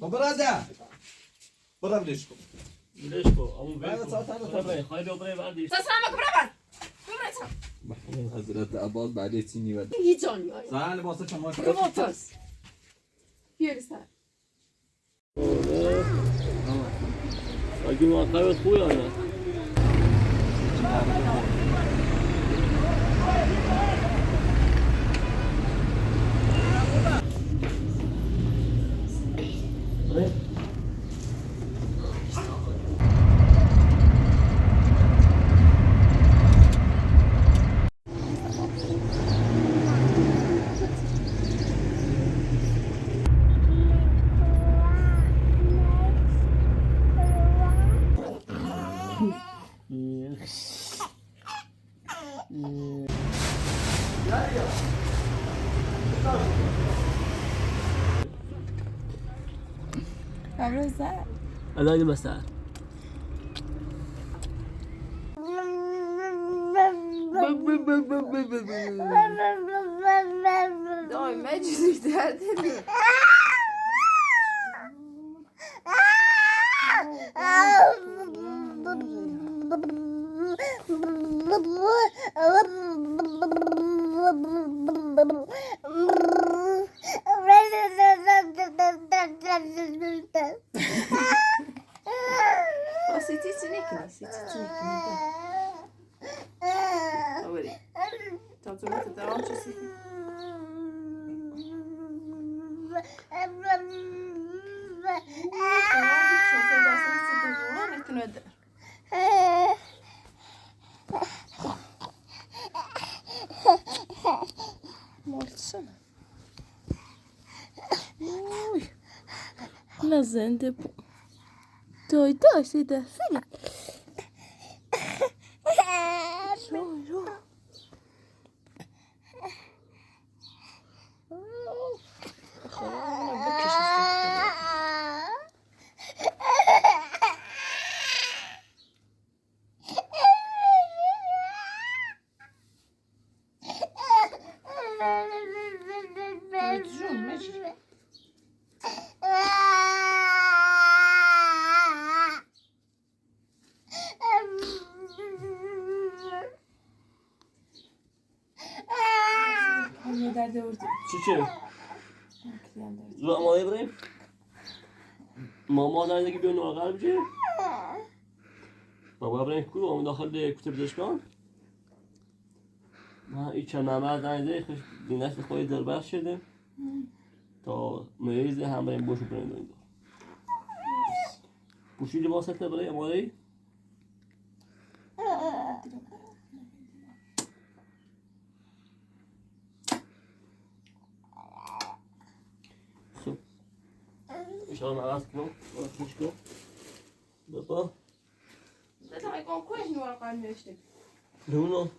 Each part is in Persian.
برادر برا بلش کن بلش کن اما برای خیلی برای بعدی سلامك برا برا حضرت عباس بعد چینی و يجوني زن واسه شما روبوتوس يرسل اگه موقعیت خوبی آنه أبرزة الان مساء داي ما جزيك تهدني سيتي تنيكني أوري تاتو ما تدعون شو سيتي لازم توي توي سيدا سيدا شو شو چی؟ ما بریم ماما در دیگه بیان آخر بچه ما بریم کو اون داخل کوچه پزشکان ما این چند نمر در خوش دینش خواهی دربخش شده تا مریض هم بریم باشو بریم داریم پوشی لباسته برای اماره خب انشاءالله معرض کنم خوش کنم بابا ده تا يكون كويس نورق عن مشتك لونه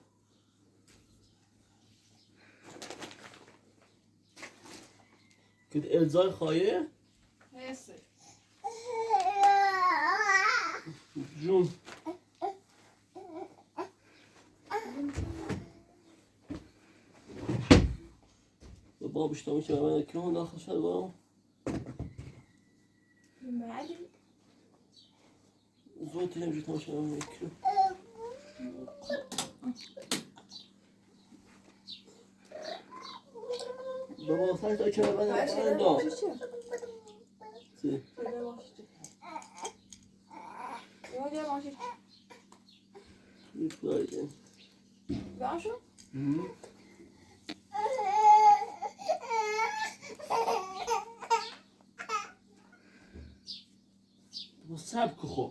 كده الزاي خايه هيصير جون بابا بيشتغل مش بعمل كيلو داخل شهر بابا المعادن زوجتي هم جيت مش بعمل كيلو بابا صارت أكل أنا دا سي يفايدين بعشو وصعب كخو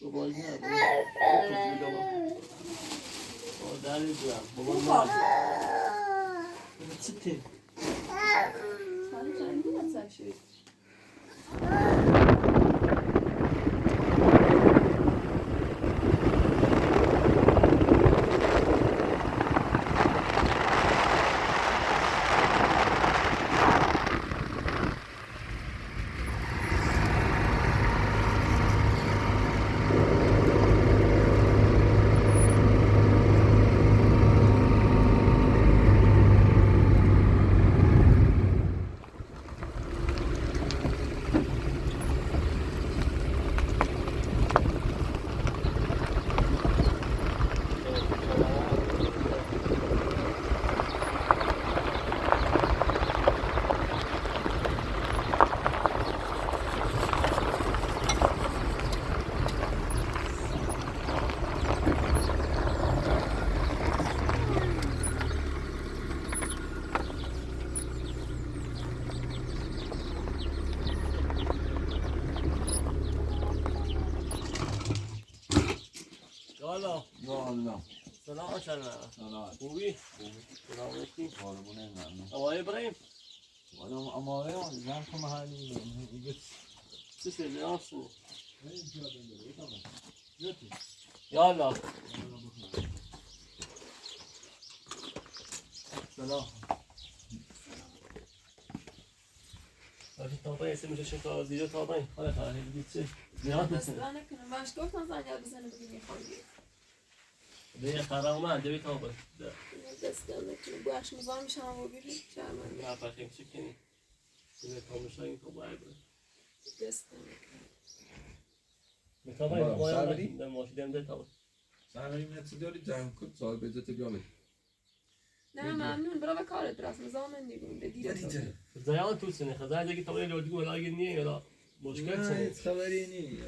بابا نه بابا داری بیام بابا نه چی حالا والا سلام شما سلام خوبی؟ سلام علیکم قربونه ممنون آقای ابراهیم والا اما یا زن که محلی میگه چه شده آسونه یالا سلام وقتی تابایی اسمش شکار زیره تابایی حالا خواهی بگید چه زیاد میسنه اصلا نکنم باش گفتم زنجال بزنه بگی میخوام دیگه خرا اومد دوی تابایی دست نکنم باش مزار میشم و بگی شرمنده نه فقیم چه کنی دیگه تابش این تابایی بود دست نکنم تابایی سر آیا بری؟ در ماشی دمده تابایی سلام نتی داری جمع کن سال بجت بیا بید نه ممنون برو به کارت برس مزامن دیگون به دیره زیان تو سنه خزای دیگه تابایی لودگو ولی نیه یا مشکل نه سنه هیچ خبری نی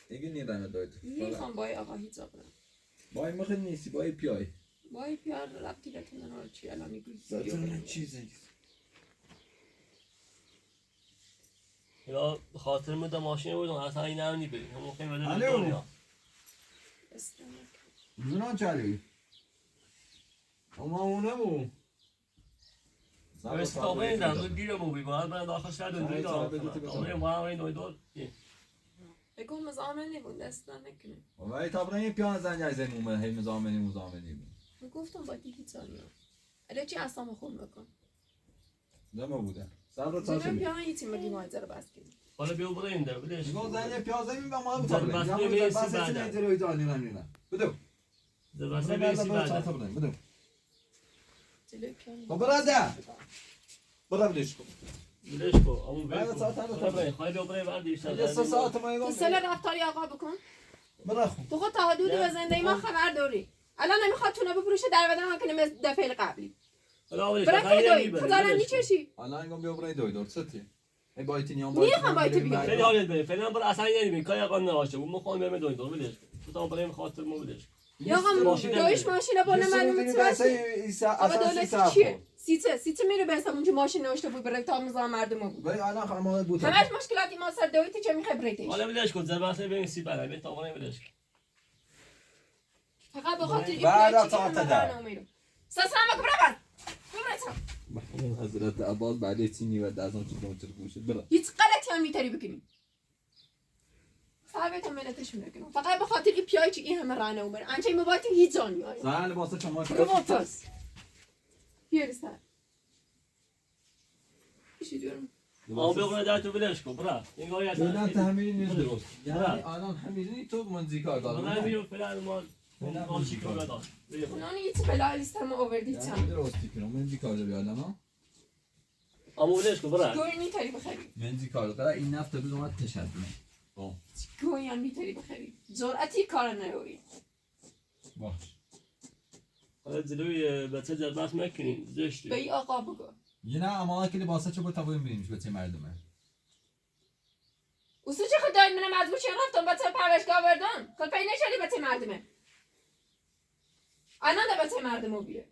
دیگه نیرانه داید میخوام بای آقا هیچ آقا بای مخی نیستی بای پیای بای پیار ربطی بکنن حال چی الان میگوی زن چیزی یا خاطر مده ماشین بودم اصلا این نمی بریم همون خیلی بده الو. دنیا دست نکنم زنان چالی اما اونه بو بس تابایی در دو گیر موبی باید برای داخل شد دوی دار تابایی ما این دوی دار بگم مزامن نیبون دست نکنم ولی تابران پیان زن جایزه مومه هی مزامنی بود گفتم با کی هیچ آنیا اله چی اصلا خون بکن دمه بوده سر رو زنم تاسه پیانه ایتی مگی مایزه رو بس کنیم حالا بیو بریم در بدش میگم زن پیازه می با ما بود زن تابران بس یا میرسی بس بعد. نه جلوی دانی نه بدو در واسه بدو بیسی بعد بدو جلوی پیانه خب براده برا بدش کن بدش کو اما بعد بیو ساعت هر حالا بریم خواهی بیو بریم بعد دیشتر یه سه ساعت ما تو یگم سل رفتاری آقا بکن برا خون تو خود تا حدودی به زندگی ما خبر داری الان نمیخواد تونه بفروشه در بدن هم کنه مثل دفعه قبلی حالا بدش برای خواهی که دوی نمیبریم خزانه بدش کو. میچشی الان میگم بیا برای دوی دور ستی ای بایتی نیام میخوام بایتی بیام. خیلی حالت بریم فعلا برو اصلا نمیبریم کاری آقا نهاشه بود مخوام بریم دوی دار بدش کو. تو تا بریم خاطر ما بدش کو. یا آقا ماشین دویش ماشین بالا معلومه آقا دولت چیه سیته میره به حساب اونجا ماشین نوشته بود برای تا مزام مردم بود ولی الان خمال بود همش مشکلاتی ما سر دویتی چه میخوای بریتش حالا بدش کو در واسه بریم سی بعد به تا بریم بدش کو. فقط به خاطر این بعد پول از چی ساعت کنم ده. برنامه میرم سلام علیکم برو حضرت عباس بعد چینی و از اون چیزا چرا گوشه برا هیچ غلطی هم میتاری بکنی صاحبت هم منتشون نکنم فقط به خاطر این پیای چی این همه رانه اومد انچه این موبایل هیچ جان میاره زن واسه شما رو واپس بیار سر چی دارم آقا بیو بریم در تو بدش کو برا این گاهی نه اصلا تحمیلی نیست درست یعنی برا. الان همیشه تو منزی کار برا دارم میرو فعلا ما اون چی کار داشت اونانی هیچ بلای لیست هم آوردی یعنی چند درستی کنم منزی کار داری الان ها اما بدش کو برا گوی میتاری بخری منزی کار داره این نفت بزن اومد تشد گوی هم میتاری بخری جرأتی کار نیاری باش حالا جلوی بچه جربت مکنین زشتی به ای آقا بگو یه نه اما که لباسا چه با تابو میبینیش به چه مردمه اوسو چه خود دارید منم مجبور چه رفتم با چه پرشگاه آوردم خود پی نشدی به چه مردمه الان ده به چه مردمو بیه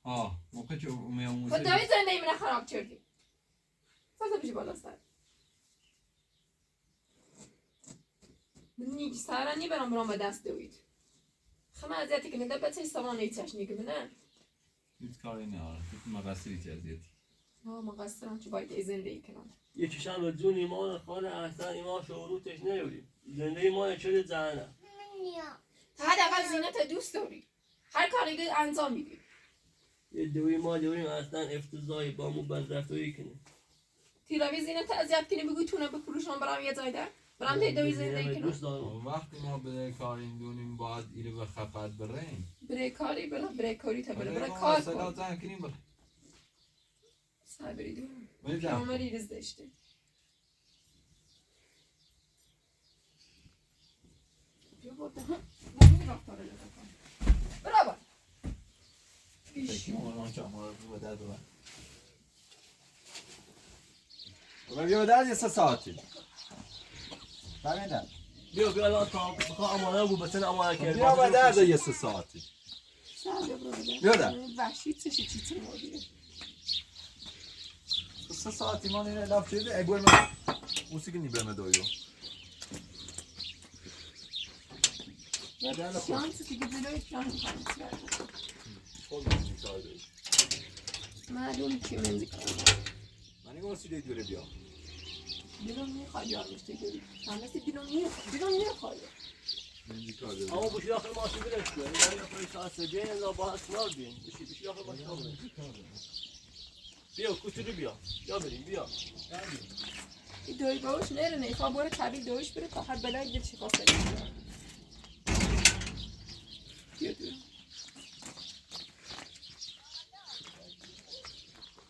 ها موقع که میام خود دارید زندگی منه خراب کردی سازه بشی بالا سر نیک سرن نی برام به دست دوید خمه ازیتی کنید ده بچه سوانه ایچش نیگه بنه هیچ کاری نداره تو مقصری چه ازیتی ها مقصرم چه باید زندگی کنم یکیشم به جون ایمان خانه احسن ایمان شعروتش نیوریم زندگی ما شده جهنم تا حداقل زینت دوست داری هر کاری که انجام میدی یه دوی ما داریم اصلا افتضاحی با مو بدرفتاری کنیم تیراوی زینت اذیت کنی بگوی تونه بفروشم برام یه جای ده برام تی دوی زندگی کنم دوست دارم وقتی ما به کاری دونیم باید ایره به خفت بریم برای کاری بلا برای کاری تا بلا برای ما کار صدا کن زن کنیم بریم صبری دارم ولی جمع کن. پیامری رز داشته بیا برده ها نمی رفتار لگه کن برابر بیش و بیا در یه 3 ساعتی فهمیدم بیا الان تا بخواه امانه بود بسن امانه کرد بیا و در یه 3 ساعتی سعی برو بیا در. وحشی چشی چیزی مودیه 3 ساعتی ما اینه لاف شده ای بول من موسیقی نی برم دویو Şansı ki gidiyor şansı. معلوم کی منزی کنم من نگاه سیده دوره بیا بیرون میخواد یارمش دیگه همه سی بیرون میخواد منزی کار داره اما بشی داخل ماشین برش کن یعنی داخل شاسه بیاین الا با اسناد بیاین بشی داخل ماشین برش بیا کوچولو بیا بریم بیا این دوی باش نره نیخواه باره طبیل دویش بره تا هر بلای دل شفا سری بیا دور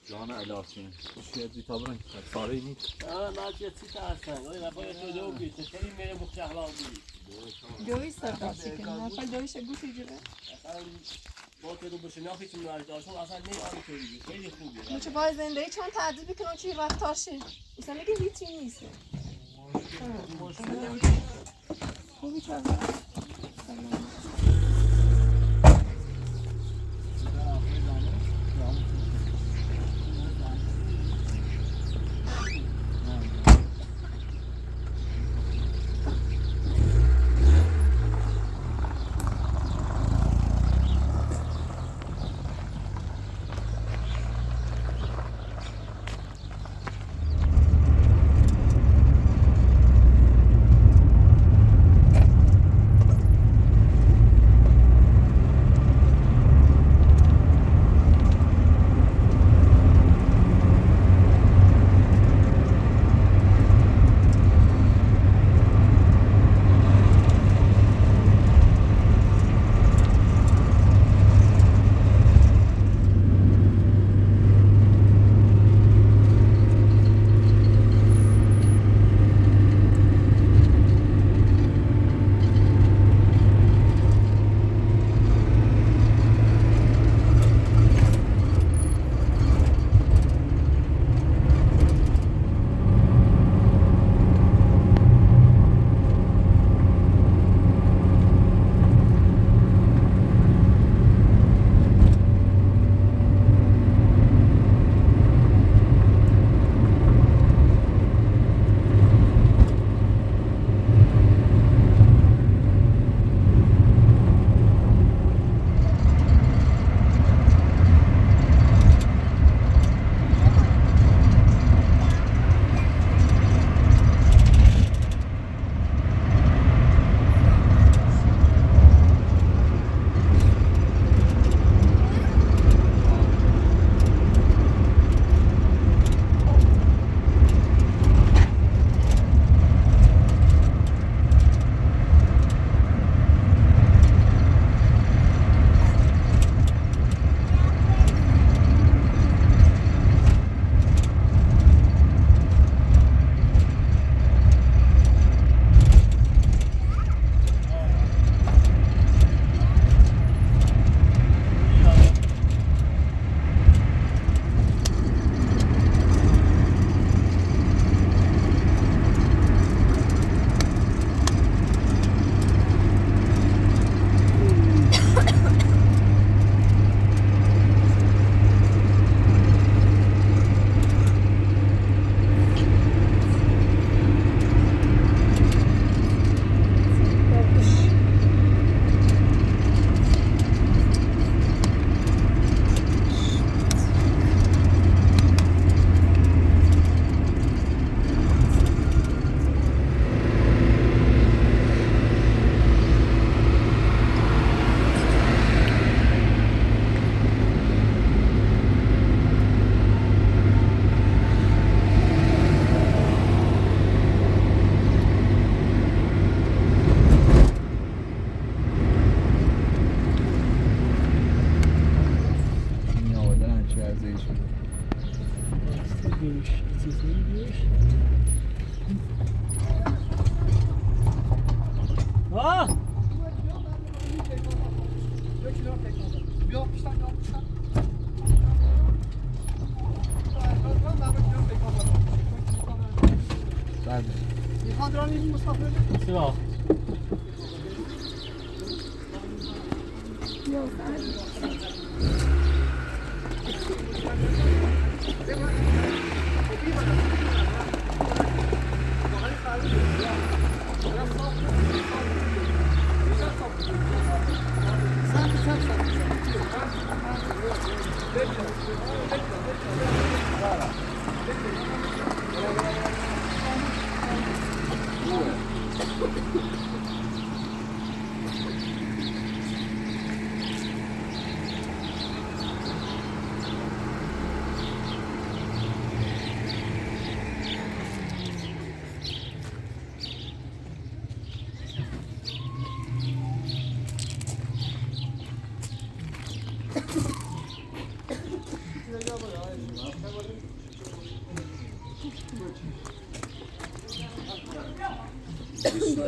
جان الاسین شاید بیتابرن که ساره نیست من چه چی ترسن ولی نباید تو دو بیست خیلی میره بخش اخلاق بودی دوی سرداشتی کنم اول دویش گوشی جبه اصلا با تو بشه نخی چون نرد داشتم اصلا نمی‌آمد توی خیلی خوبه مچه باید زندگی چون تعدیل بکنم چی وقت تاشه مثلا میگه هیچی نیست خوبی چون چرا؟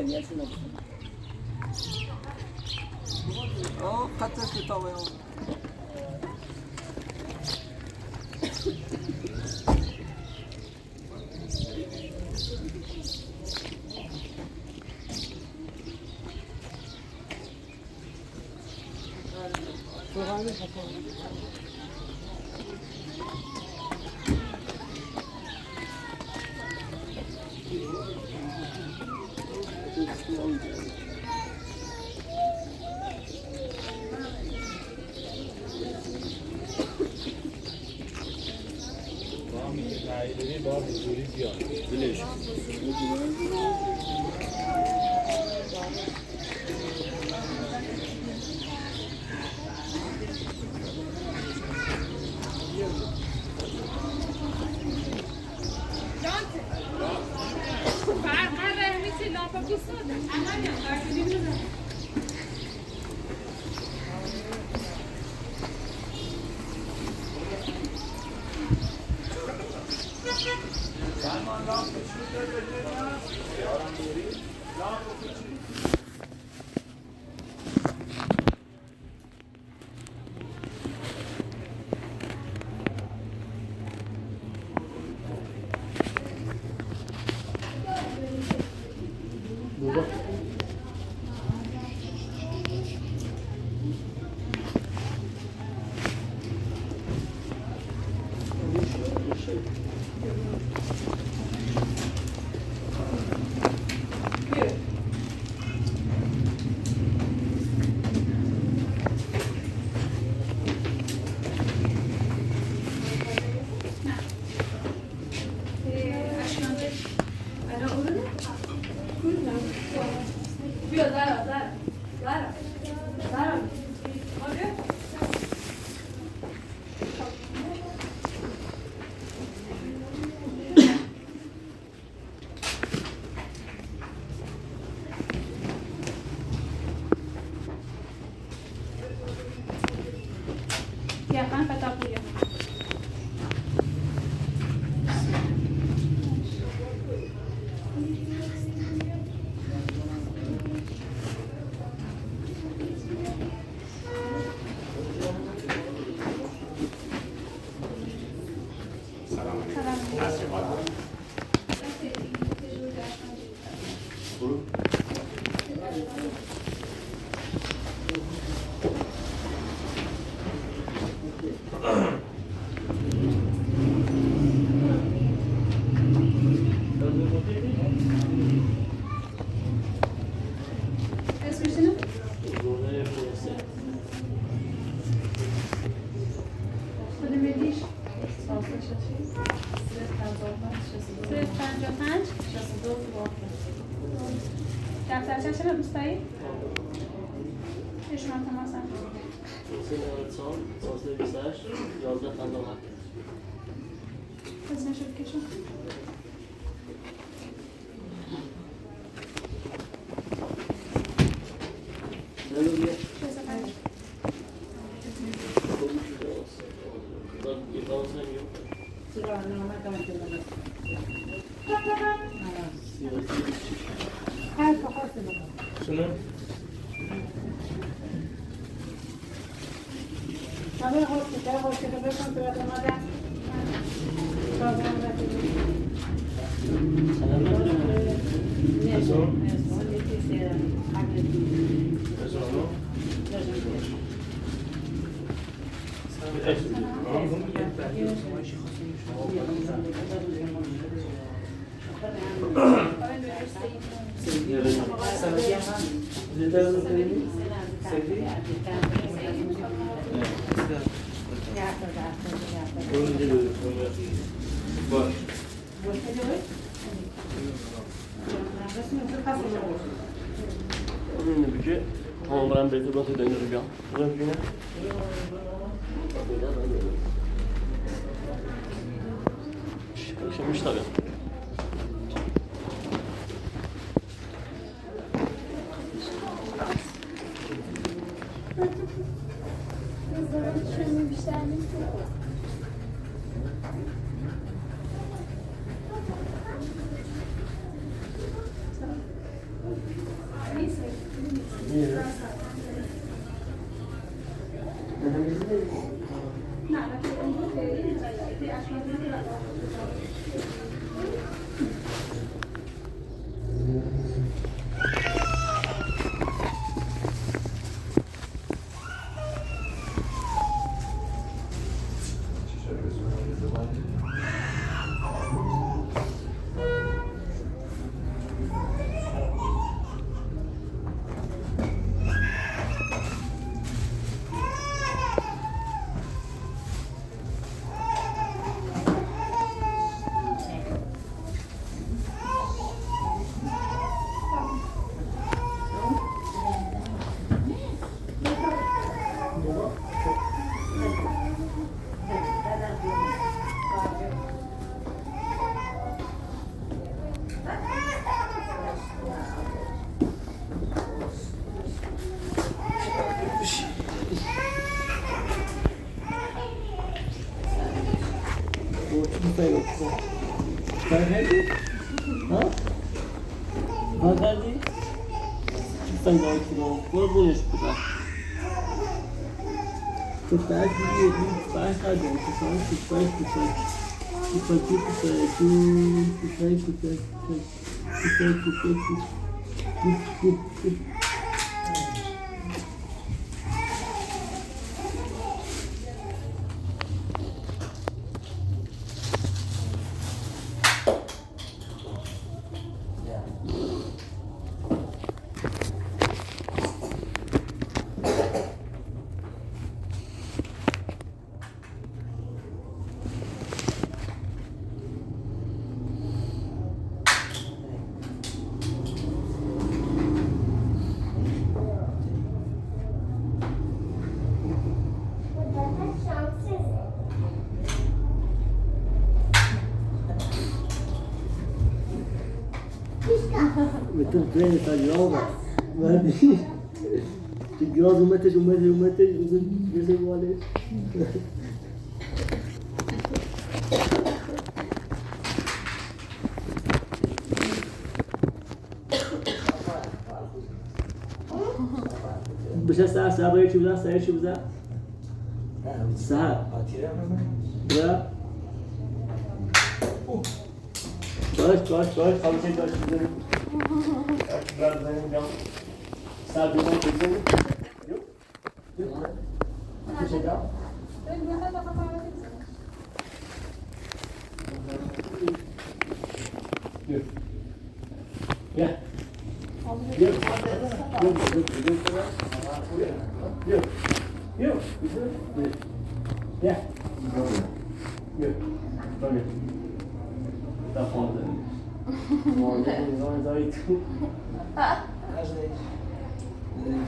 اولیه‌شون رو بکنم. خط کتابه بیا زارا Yakan kata punya. دفترچه چه دوست داری؟ شما تماس هم اسمشو بکشم On va embêter dans cette dernière regard. Şimdi tabii. مثل بين اليوم ما دي تجاوز ومتج وزن والد بس الساعة بايش بذا سايش بذا الساعة لا باش خلاص باش ساعة بيوم تجيبه شو شجع يا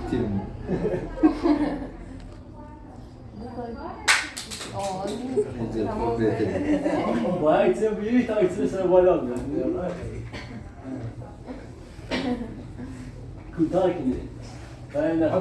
Tim. Vai ser bonito, vai ser trabalhando. Cuidado aqui. Vai na.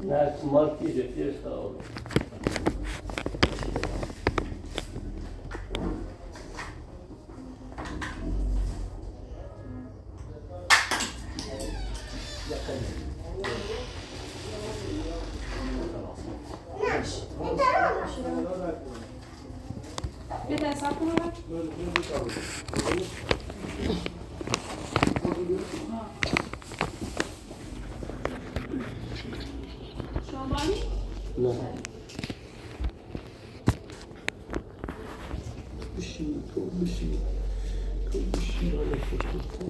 That's monkey that is so. Bir de hesap mı var? Şu an var mı? لا كل شيء على فكرة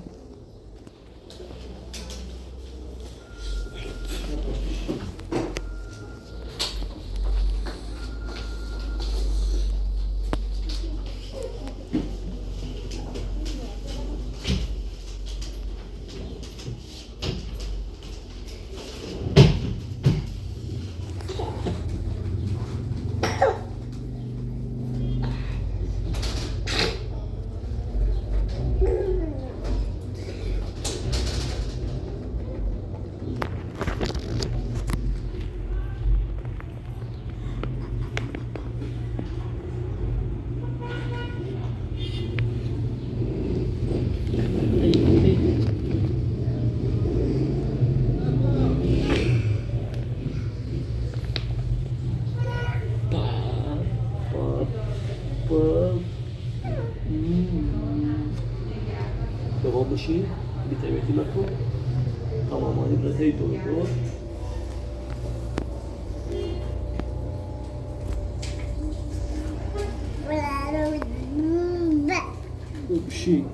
باشی بی‌تربیتی نکن تمام آنی هی دور دور بشی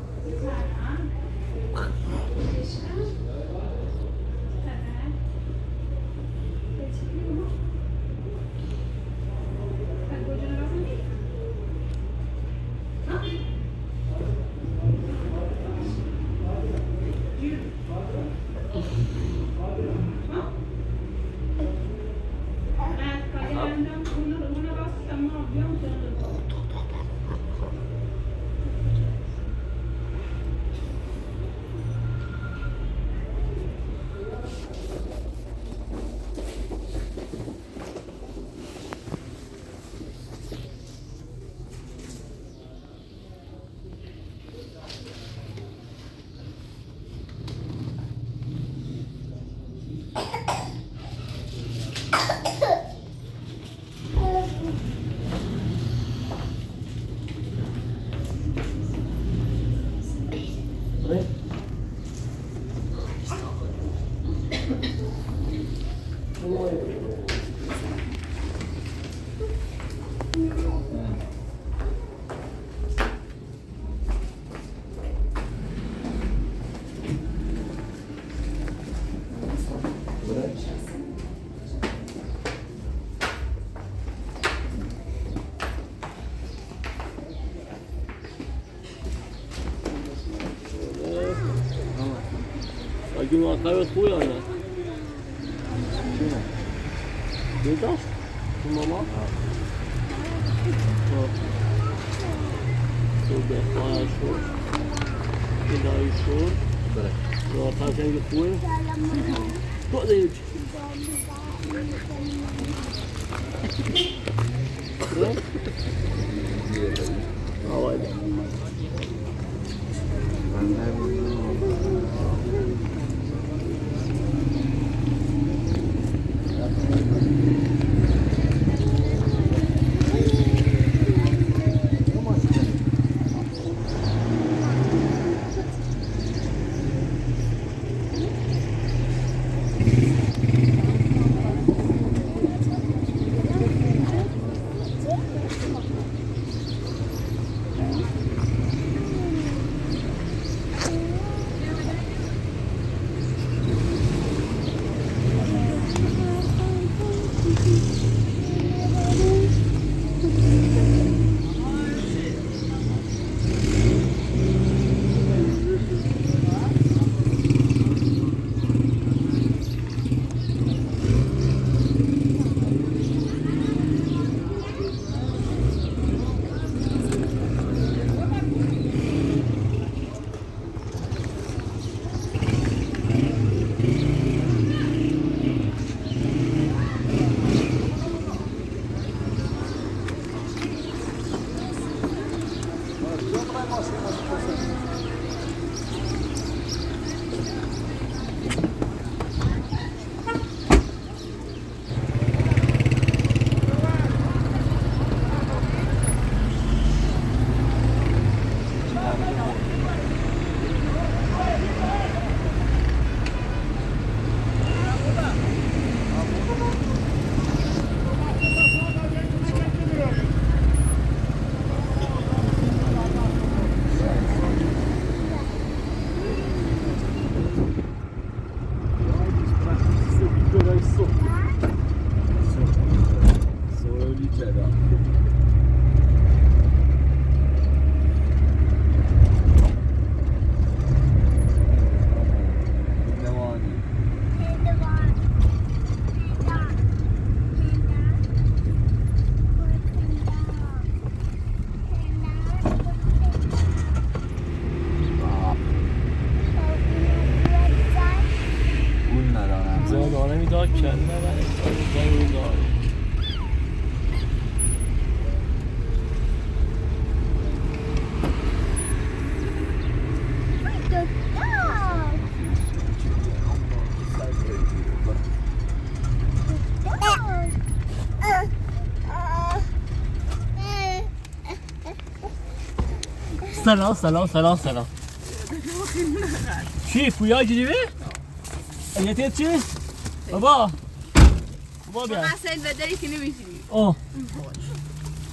اگه موقعیت خوبی یا نه؟ بیداست؟ تو ماما؟ تو بخواهد شد ادایی شد و قشنگ خوبه تو دیگه آواده سلام سلام سلام سلام چی پویا جریبه؟ اگه چی؟ بابا بیا اصلا بدری که نمیشی آه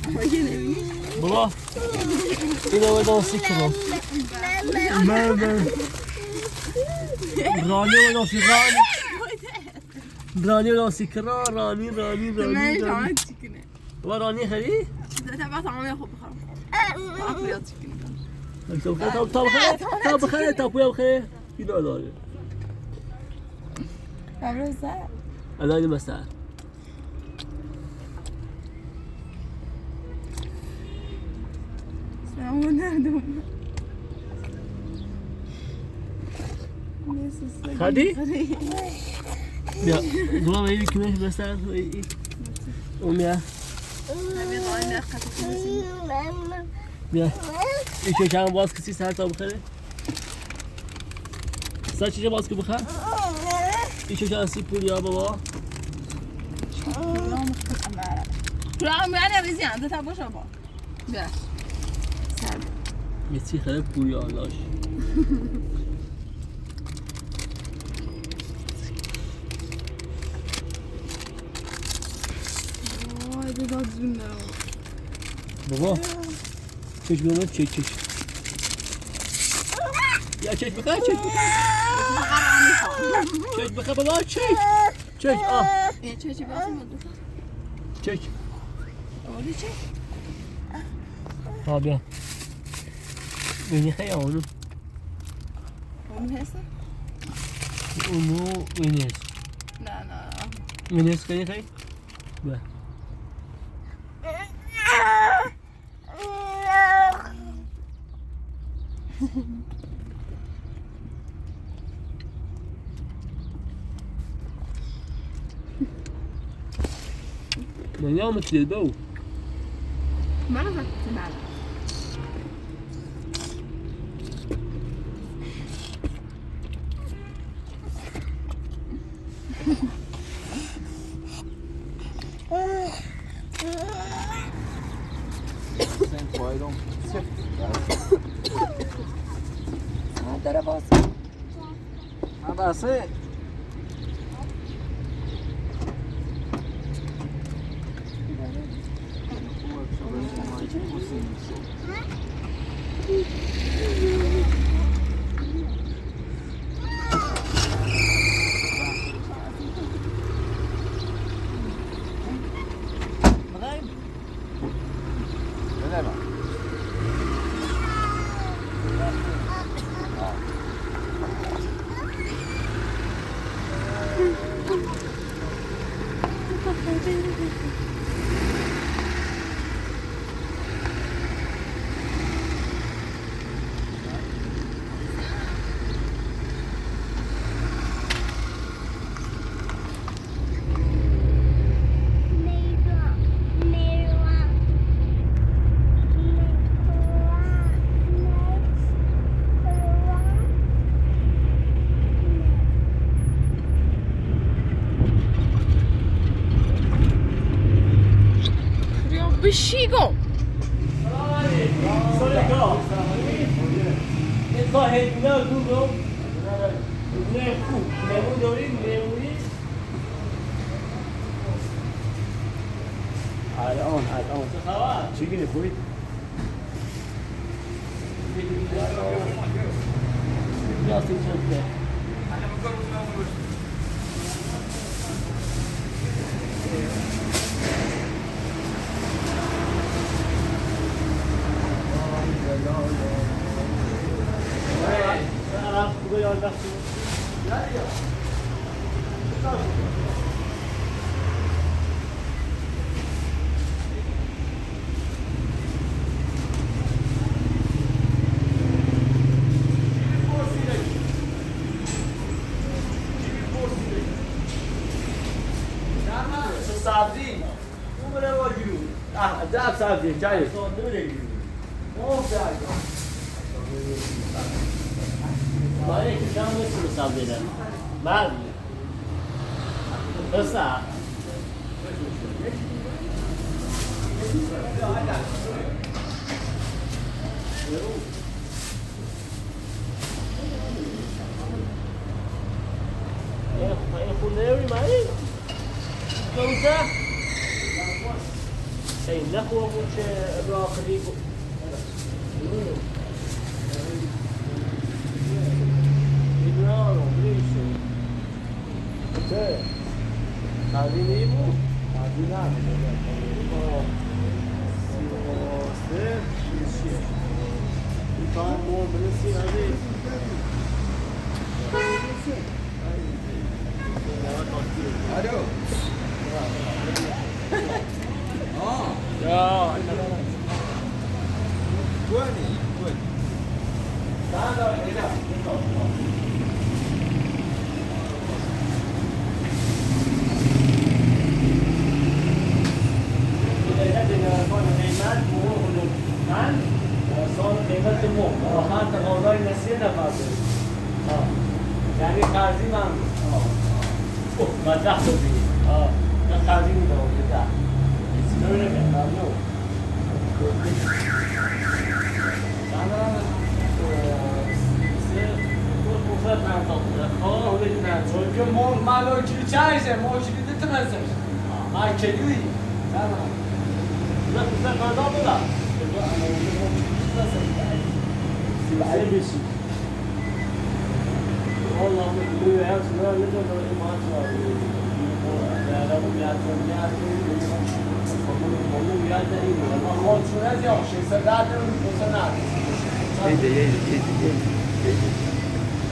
مگه نمیشی بابا اینو بدون 30 کیلو من رانی بدون 30 رانی بدون 30 کیلو رانی بابا رانی خری؟ تبع طعامي خوب بخير عقليات طب بخير طب ويا بخير كيلو دولار قبل ساعة الان مساء سلام عليكم خدي؟ يا دوما ما يجي كمان مساء وميا بیا این شکم باز کسی سر تا بخره سر چیزه باز که بخره این شکم سی پولیا بابا رام يعني بيزي عنده تابو شباب بیا یه چی خره پولیا لاش هذا داد زبنة بابا چش بابا چش یا چش بخره چش بخره بابا چش آه يا تشي باسم الدفع چش اولي تشي ها بیا بینی خیلی اونو هسه اونو وینیس لا وینیس خیلی خیلی بیا من يوم تلبو ما رفعت معنا هذا باسم هذا سي بشيكم الان چی گیری خوبی؟ یاسین چنده سبزی اون بره با گیرو جب سبزی جایی سانده بره گیرو اون فرگا باید کشم بسید سبزی ده بعد بسا اونجا این نخواه بود که راقلی بود اینا رو بریشو قضی نیمو قضی نمید این تا هم مور برسی عزیز الو یا ويني وين یعنی قرضی من مدح بودی نه قرضی میدم ده سینوی نمیدم نو چون که ملاکی چایشه موشیدی تمسش ما کلیوی نه پسر قضا بودم سیبعی بشی والله من هاوس ما نجم ما شاء الله لا لا خود شونه یا 600 سنت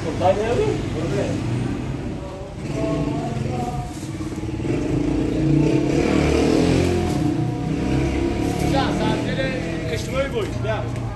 خب باید نبی؟ برو نه سنتر اجتماعی بود نه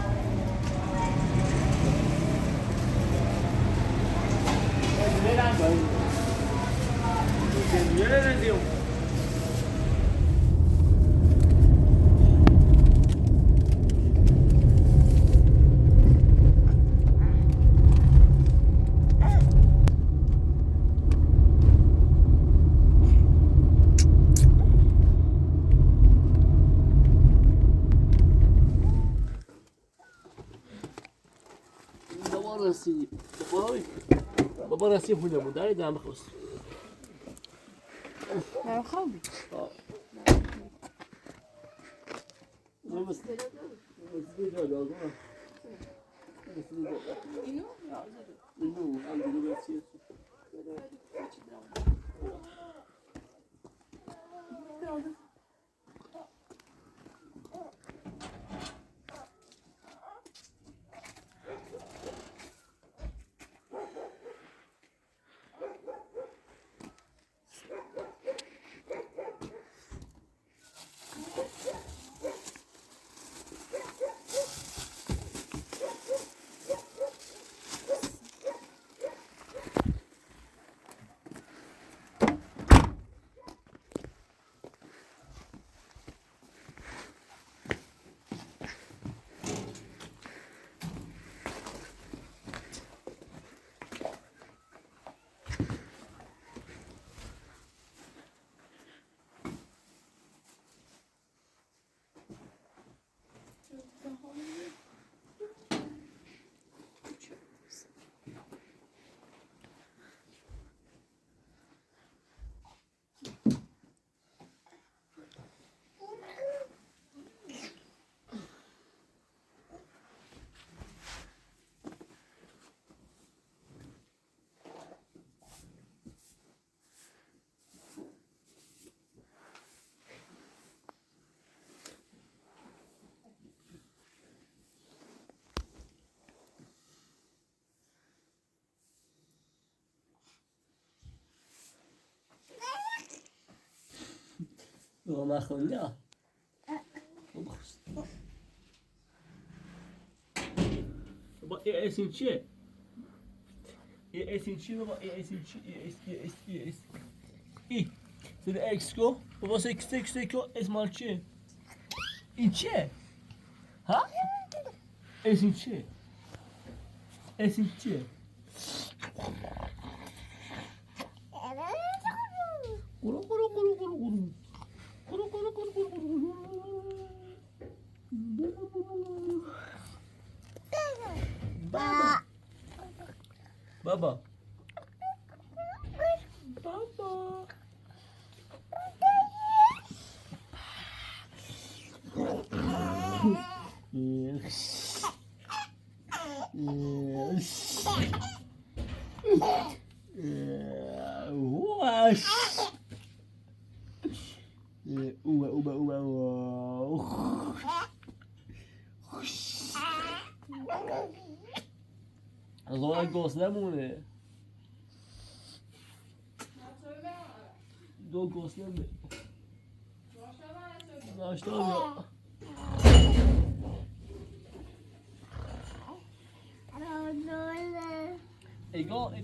بابا راستی بودم داری دم خواست نه خوابی ما خونده بابا ای اسم چیه؟ ای اسم چیه بابا ای اسم چیه؟ ای سر اکس کو بابا سکس کو اسمال چیه؟ این چیه؟ ها؟ اسم چیه؟ اسم چیه؟ Baba. Baba. واش اوبا اوبا اوبا از آن گاز نمونه دو گاز نمونه ناشتا بیا ایگاه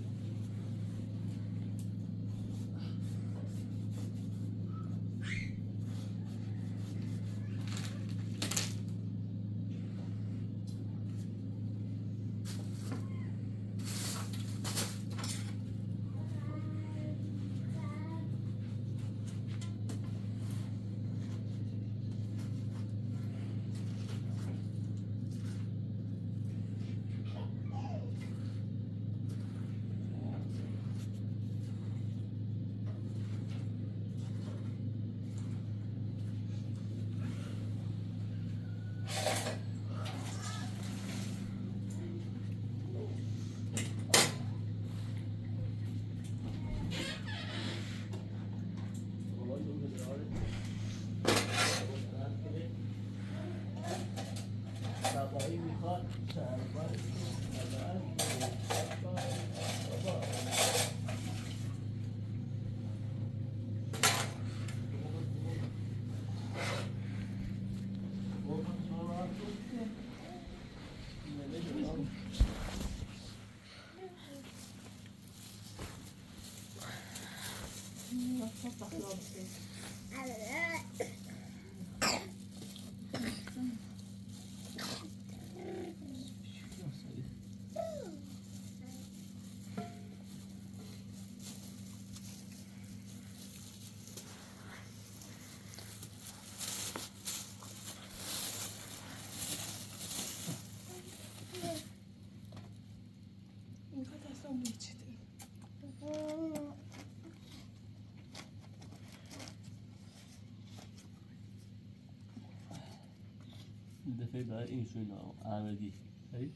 دفعه بعد این شونا عمدی هی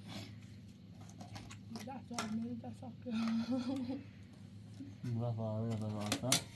ما فهمیدم